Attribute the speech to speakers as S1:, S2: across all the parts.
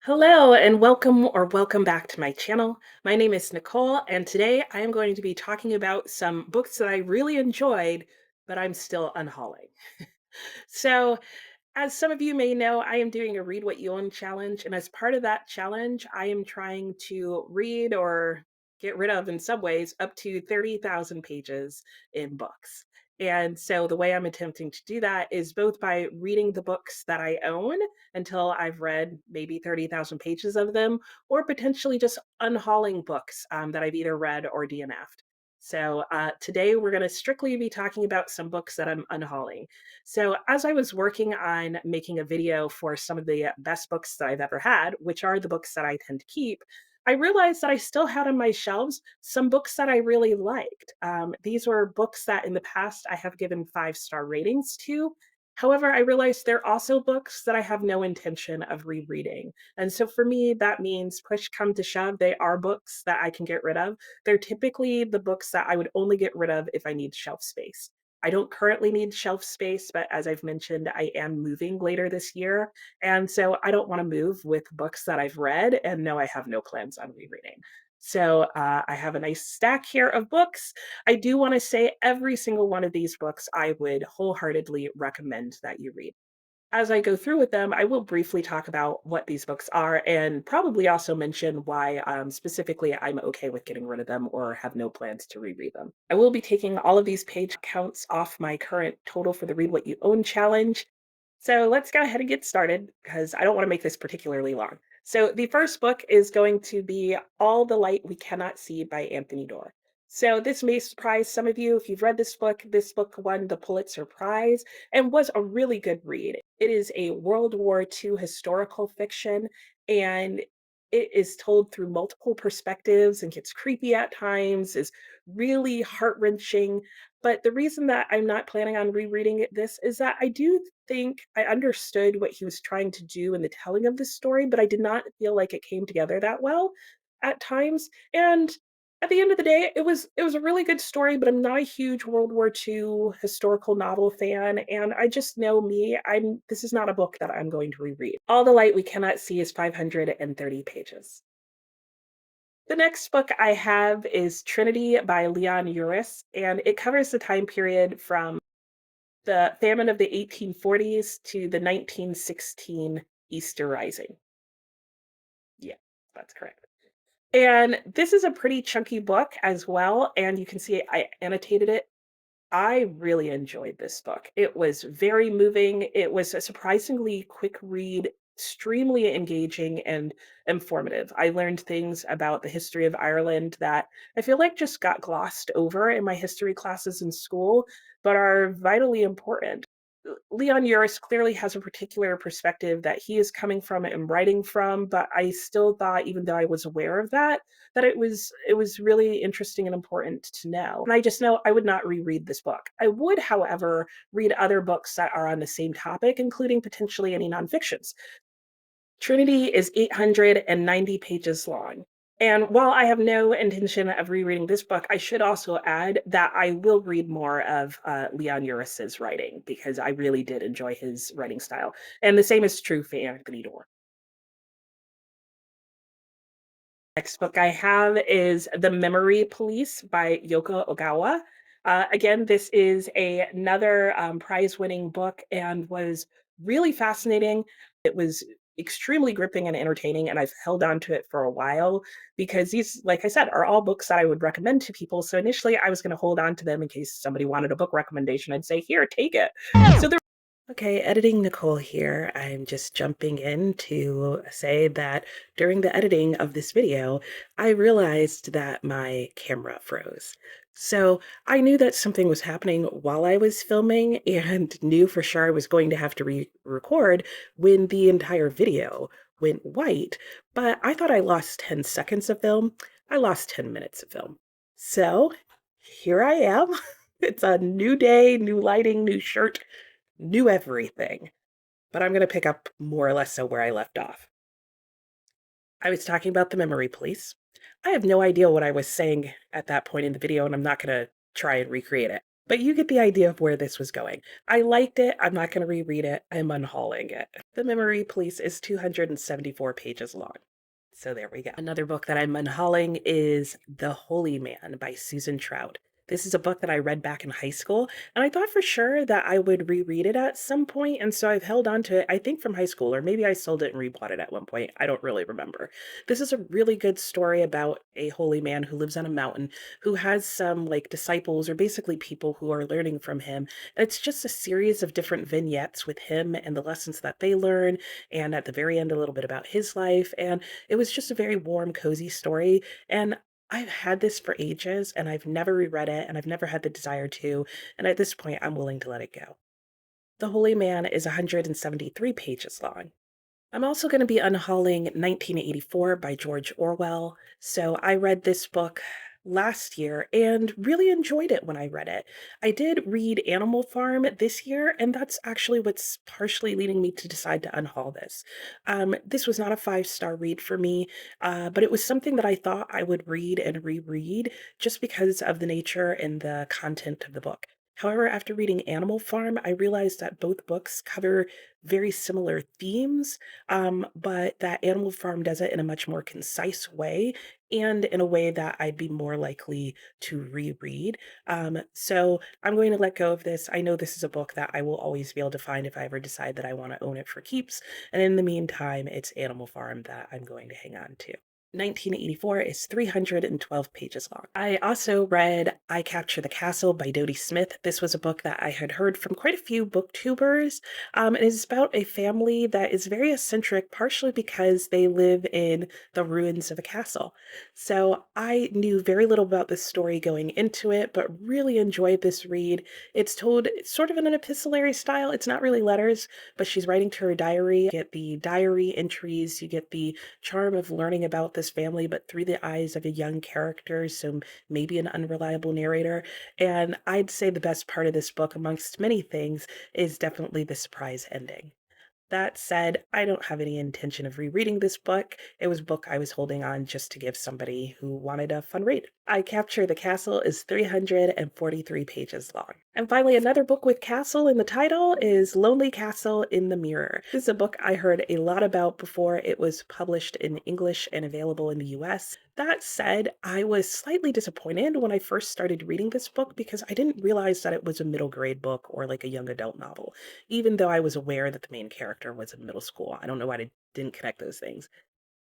S1: Hello and welcome back to my channel. My name is Nicole and today I am going to be talking about some books that I really enjoyed, but I'm still unhauling. So, as some of you may know, I am doing a Read What You Own challenge, and as part of that challenge, I am trying to read or get rid of, in some ways, up to 30,000 pages in books. And so the way I'm attempting to do that is both by reading the books that I own until I've read maybe 30,000 pages of them, or potentially just unhauling books that I've either read or DNF'd. So today we're going to strictly be talking about some books that I'm unhauling. So, as I was working on making a video for some of the best books that I've ever had, which are the books that I tend to keep, I realized that I still had on my shelves some books that I really liked. These were books that in the past I have given 5-star ratings to. However, I realized they're also books that I have no intention of rereading. And so for me, that means push come to shove, they are books that I can get rid of. They're typically the books that I would only get rid of if I need shelf space. I don't currently need shelf space, but as I've mentioned, I am moving later this year. And so I don't want to move with books that I've read and no, I have no plans on rereading. So I have a nice stack here of books. I do want to say every single one of these books I would wholeheartedly recommend that you read. As I go through with them, I will briefly talk about what these books are and probably also mention why specifically I'm okay with getting rid of them or have no plans to reread them. I will be taking all of these page counts off my current total for the Read What You Own challenge. So let's go ahead and get started because I don't want to make this particularly long. So the first book is going to be All the Light We Cannot See by Anthony Doerr. So this may surprise some of you if you've read this book. This book won the Pulitzer Prize and was a really good read. It is a World War II historical fiction, and it is told through multiple perspectives and gets creepy at times, is really heart-wrenching. But the reason that I'm not planning on rereading this is that I do think I understood what he was trying to do in the telling of the story, but I did not feel like it came together that well at times. And at the end of the day, it was a really good story, but I'm not a huge World War II historical novel fan, and I just know me, this is not a book that I'm going to reread. All the Light We Cannot See is 530 pages. The next book I have is Trinity by Leon Uris, and it covers the time period from the famine of the 1840s to the 1916 Easter Rising. Yeah, that's correct. And this is a pretty chunky book as well, and you can see I annotated it. I really enjoyed this book. It was very moving. It was a surprisingly quick read, extremely engaging and informative. I learned things about the history of Ireland that I feel like just got glossed over in my history classes in school, but are vitally important. Leon Uris clearly has a particular perspective that he is coming from and writing from, but I still thought, even though I was aware of that, that it was really interesting and important to know. And I just know I would not reread this book. I would, however, read other books that are on the same topic, including potentially any nonfictions. Trinity is 890 pages long. And while I have no intention of rereading this book, I should also add that I will read more of Leon Uris's writing because I really did enjoy his writing style. And the same is true for Anthony Doerr. Next book I have is The Memory Police by Yoko Ogawa. Again, this is another prize-winning book and was really fascinating. It was extremely gripping and entertaining, and I've held on to it for a while because these, like I said, are all books that I would recommend to people. So initially, I was going to hold on to them in case somebody wanted a book recommendation. I'd say, "Here, take it." So there. Okay, editing Nicole here. I'm just jumping in to say that during the editing of this video, I realized that my camera froze. So I knew that something was happening while I was filming and knew for sure I was going to have to re-record when the entire video went white, but I thought I lost 10 seconds of film. I lost 10 minutes of film. So here I am. It's a new day, new lighting, new shirt, new everything, but I'm going to pick up more or less so where I left off. I was talking about the memory police. I have no idea what I was saying at that point in the video, and I'm not going to try and recreate it. But you get the idea of where this was going. I liked it. I'm not going to reread it. I'm unhauling it. The Memory Police is 274 pages long. So there we go. Another book that I'm unhauling is The Holy Man by Susan Trout. This is a book that I read back in high school, and I thought for sure that I would reread it at some point, and so I've held on to it, I think from high school, or maybe I sold it and rebought it at one point. I don't really remember. This is a really good story about a holy man who lives on a mountain, who has some like disciples, or basically people who are learning from him. It's just a series of different vignettes with him and the lessons that they learn, and at the very end, a little bit about his life. And it was just a very warm, cozy story. And I've had this for ages and I've never reread it and I've never had the desire to. And at this point, I'm willing to let it go. The Holy Man is 173 pages long. I'm also going to be unhauling 1984 by George Orwell. So I read this book last year and really enjoyed it when I read it. I did read Animal Farm this year, and that's actually what's partially leading me to decide to unhaul this. This was not a five-star read for me, but it was something that I thought I would read and reread just because of the nature and the content of the book. However, after reading Animal Farm, I realized that both books cover very similar themes, but that Animal Farm does it in a much more concise way and in a way that I'd be more likely to reread. So I'm going to let go of this. I know this is a book that I will always be able to find if I ever decide that I want to own it for keeps. And in the meantime, it's Animal Farm that I'm going to hang on to. 1984 is 312 pages long. I also read I Capture the Castle by Dodie Smith. This was a book that I had heard from quite a few booktubers. It is about a family that is very eccentric, partially because they live in the ruins of a castle. So I knew very little about this story going into it, but really enjoyed this read. It's told sort of in an epistolary style. It's not really letters, but she's writing to her diary. You get the diary entries, you get the charm of learning about this family, but through the eyes of a young character, so maybe an unreliable narrator. And I'd say the best part of this book, amongst many things, is definitely the surprise ending. That said, I don't have any intention of rereading this book. It was a book I was holding on just to give somebody who wanted a fun read. I Capture the Castle is 343 pages long. And finally, another book with castle in the title is Lonely Castle in the Mirror. This is a book I heard a lot about before it was published in English and available in the US. That said, I was slightly disappointed when I first started reading this book because I didn't realize that it was a middle grade book or like a young adult novel, even though I was aware that the main character was in middle school. I don't know why I didn't connect those things.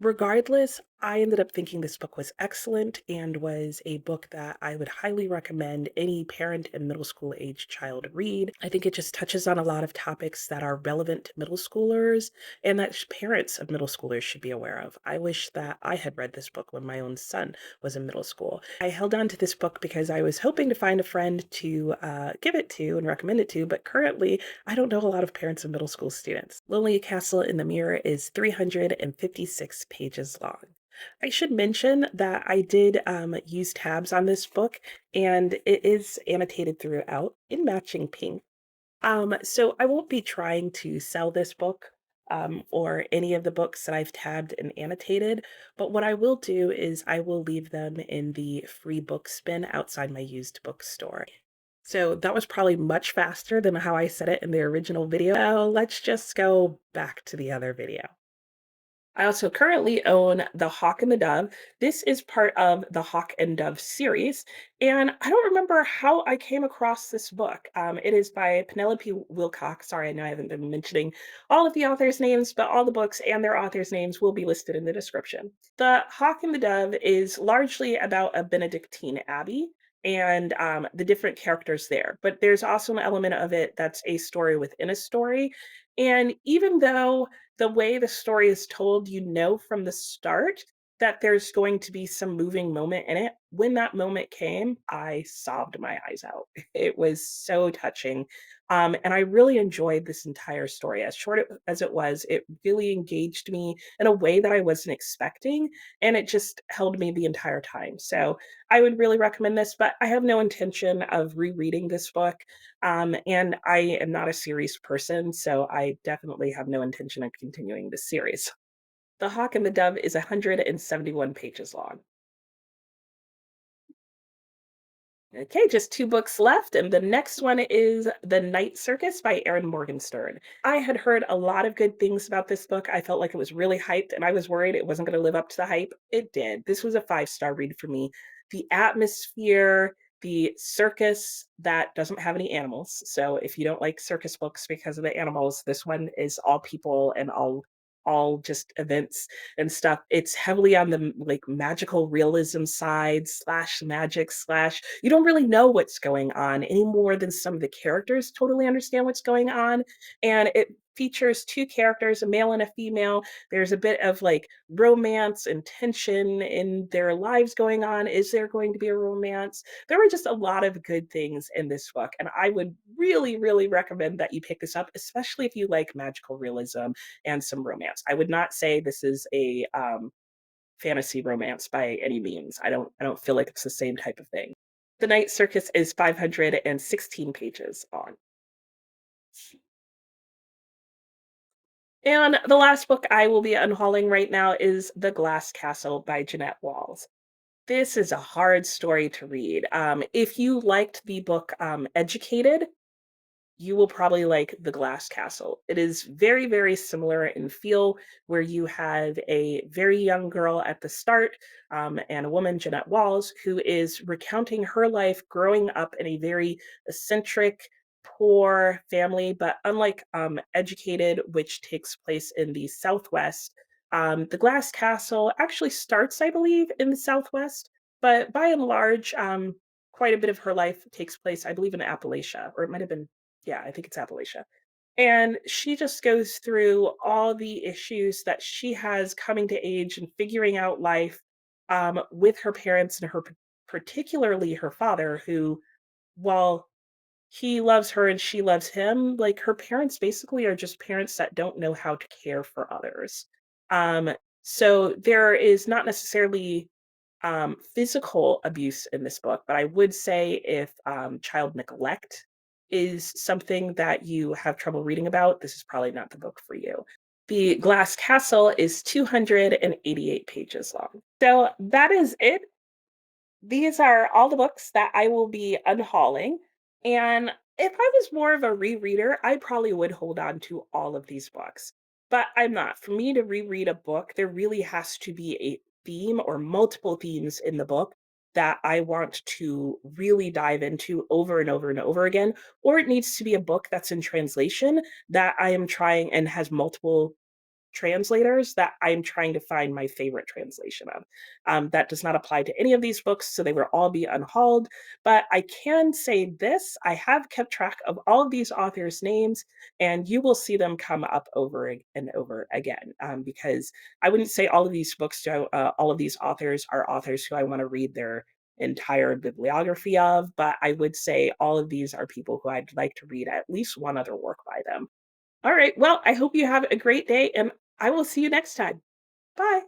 S1: Regardless, I ended up thinking this book was excellent and was a book that I would highly recommend any parent and middle school age child read. I think it just touches on a lot of topics that are relevant to middle schoolers and that parents of middle schoolers should be aware of. I wish that I had read this book when my own son was in middle school. I held on to this book because I was hoping to find a friend to give it to and recommend it to, but currently I don't know a lot of parents of middle school students. Lonely Castle in the Mirror is 356 pages long. I should mention that I did use tabs on this book, and it is annotated throughout in matching pink. So I won't be trying to sell this book or any of the books that I've tabbed and annotated, but what I will do is I will leave them in the free book bin outside my used bookstore. So that was probably much faster than how I said it in the original video. So let's just go back to the other video. I also currently own The Hawk and the Dove. This is part of the Hawk and Dove series, and I don't remember how I came across this book. It is by Penelope Wilcock. Sorry, I know I haven't been mentioning all of the authors' names, but all the books and their authors' names will be listed in the description. The Hawk and the Dove is largely about a Benedictine abbey and the different characters there. But there's also an element of it that's a story within a story. And even though the way the story is told, you know from the start that there's going to be some moving moment in it. When that moment came, I sobbed my eyes out. It was so touching. And I really enjoyed this entire story. As short as it was, it really engaged me in a way that I wasn't expecting. And it just held me the entire time. So I would really recommend this, but I have no intention of rereading this book. And I am not a series person, so I definitely have no intention of continuing this series. The Hawk and the Dove is 171 pages long. Okay, just 2 books left, and the next one is The Night Circus by Erin Morgenstern. I had heard a lot of good things about this book. I felt like it was really hyped, and I was worried it wasn't gonna live up to the hype. It did. This was a five-star read for me. The atmosphere, the circus that doesn't have any animals, so if you don't like circus books because of the animals, this one is all people and all just events and stuff. It's heavily on the like magical realism side, slash magic, slash you don't really know what's going on any more than some of the characters totally understand what's going on. And it features two characters, a male and a female. There's a bit of like romance and tension in their lives going on. Is there going to be a romance? There were just a lot of good things in this book. And I would really, really recommend that you pick this up, especially if you like magical realism and some romance. I would not say this is a fantasy romance by any means. I don't feel like it's the same type of thing. The Night Circus is 516 pages long. And the last book I will be unhauling right now is The Glass Castle by Jeannette Walls. This is a hard story to read. If you liked the book Educated, you will probably like The Glass Castle. It is very, very similar in feel, where you have a very young girl at the start and a woman, Jeanette Walls, who is recounting her life growing up in a very eccentric, poor family. But unlike Educated, which takes place in the Southwest, The Glass Castle actually starts, I believe, in the Southwest. But by and large, quite a bit of her life takes place, I believe, in Appalachia, or it might have been, yeah, I think it's Appalachia. And she just goes through all the issues that she has coming to age and figuring out life with her parents and particularly her father, who, while he loves her and she loves him, like her parents basically are just parents that don't know how to care for others. Um, so there is not necessarily physical abuse in this book, but I would say if child neglect is something that you have trouble reading about, this is probably not the book for you. The Glass Castle is 288 pages long. So that is it. These are all the books that I will be unhauling. And if I was more of a rereader, I probably would hold on to all of these books. But I'm not. For me to reread a book, there really has to be a theme or multiple themes in the book that I want to really dive into over and over and over again. Or it needs to be a book that's in translation that I am trying and has multiple translators that I'm trying to find my favorite translation of. That does not apply to any of these books, so they will all be unhauled. But I can say this, I have kept track of all of these authors' names, and you will see them come up over and over again. Because I wouldn't say all of these books, all of these authors are authors who I want to read their entire bibliography of, but I would say all of these are people who I'd like to read at least one other work by them. All right. Well, I hope you have a great day and I will see you next time. Bye.